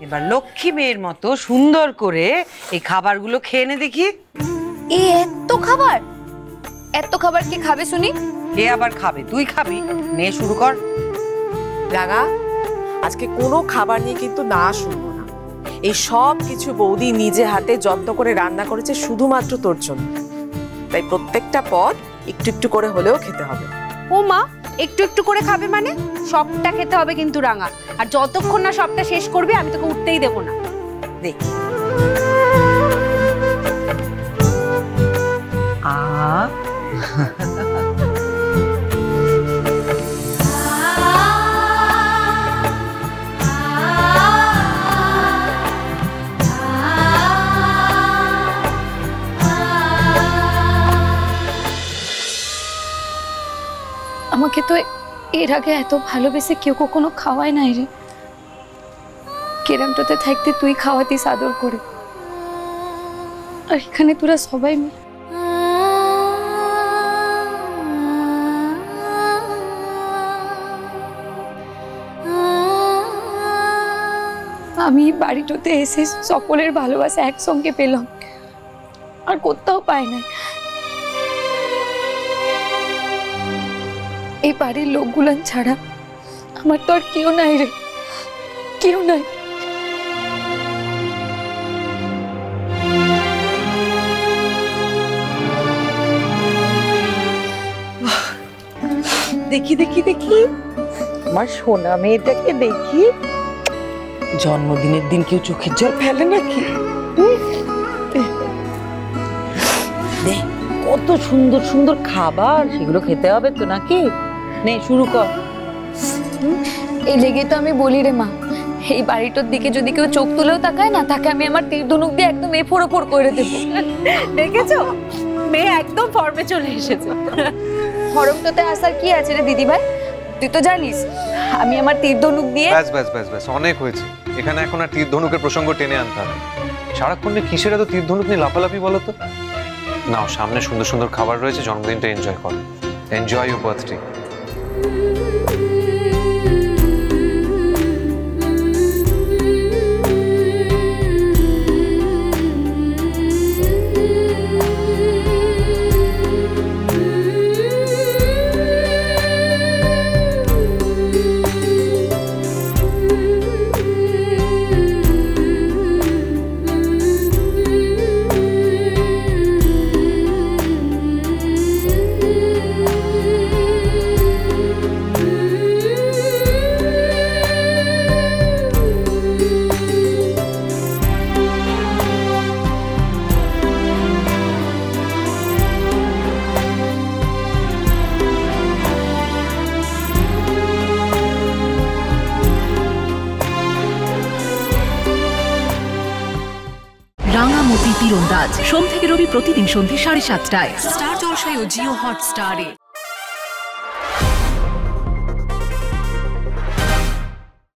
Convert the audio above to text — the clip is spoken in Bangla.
এবার লক্ষ্মী মেয়ের মতো সুন্দর করে এই খাবারগুলো খেয়ে নে দেখি। এত খাবার, এত খাবার কে খাবে শুনি? কে আবার খাবে? তুই খাবি। নে শুরু কর। রাঙা, আজকে কোনো খাবার নিয়ে কিন্তু না শুনবো না। এই সব কিছু বৌদি নিজে হাতে যত্ন করে রান্না করেছে শুধুমাত্র তোর জন্য। তাই প্রত্যেকটা পদ একটু একটু করে হলেও খেতে হবে। ও মা, একটু একটু করে খাবে মানে? সবটা খেতে হবে কিন্তু রাঙা। আর যতক্ষণ না সবটা শেষ করবি আমি তোকে উঠতেই দেবো না। দেখ আমাকে তো এর আগে এত ভালোবেসে কেউ কখনো খাওয়ায় নাই রে। কেরামটাতে থাকতে তুই খাওয়াতিস আদর করে, আর এখানে তোরা সবাই মিলে। আমি বাড়িটাতে এসে সকলের ভালোবাসা একসঙ্গে পেলাম, আর কোথাও পাই নাই। এই বাড়ির লোকগুলান ছাড়া আমার তো আর কেউ নাই রে, কেউ নাই। দেখি দেখি দেখি আমার সোনা মেয়েটাকে দেখি। জন্মদিনের দিন কেউ চোখের জল ফেলে নাকি? দেখ কত সুন্দর সুন্দর খাবার, সেগুলো খেতে হবে তো নাকি? নে শুরু কর। এই লেগে তো আমি বলি রে মা, এই বাড়িটার দিকে যদি কেউ চোখ তুলেও তাকায় না, তাকে আমি আমার তীর ধনুক দিয়ে একদম এফোর ওপর করে দেবো। দেখেছো, মেয়ে একদম ফর্মে চলে এসেছে। ফরমটাতে আসার কি আছে রে দিদি ভাই? তুই তো জানিস আমি আমার তীর ধনুক দিয়ে। ব্যাস ব্যাস ব্যাস ব্যাস, অনেক হয়েছে। এখানে এখন আর তীর ধনুকের প্রসঙ্গ টেনে আনতে হবে। সারাক্ষণ কিসের এত তীর ধনুক নিয়ে লাফালাফি বলো তো? নাও, সামনে সুন্দর সুন্দর খাবার রয়েছে, জন্মদিনটা এনজয় করো। Enjoy your birthday. রাঙামতি তীরন্দাজ সোম থেকে রবি প্রতিদিন সন্ধ্যে 7:30টায় স্টার জলসায় ও জিও হটস্টারে।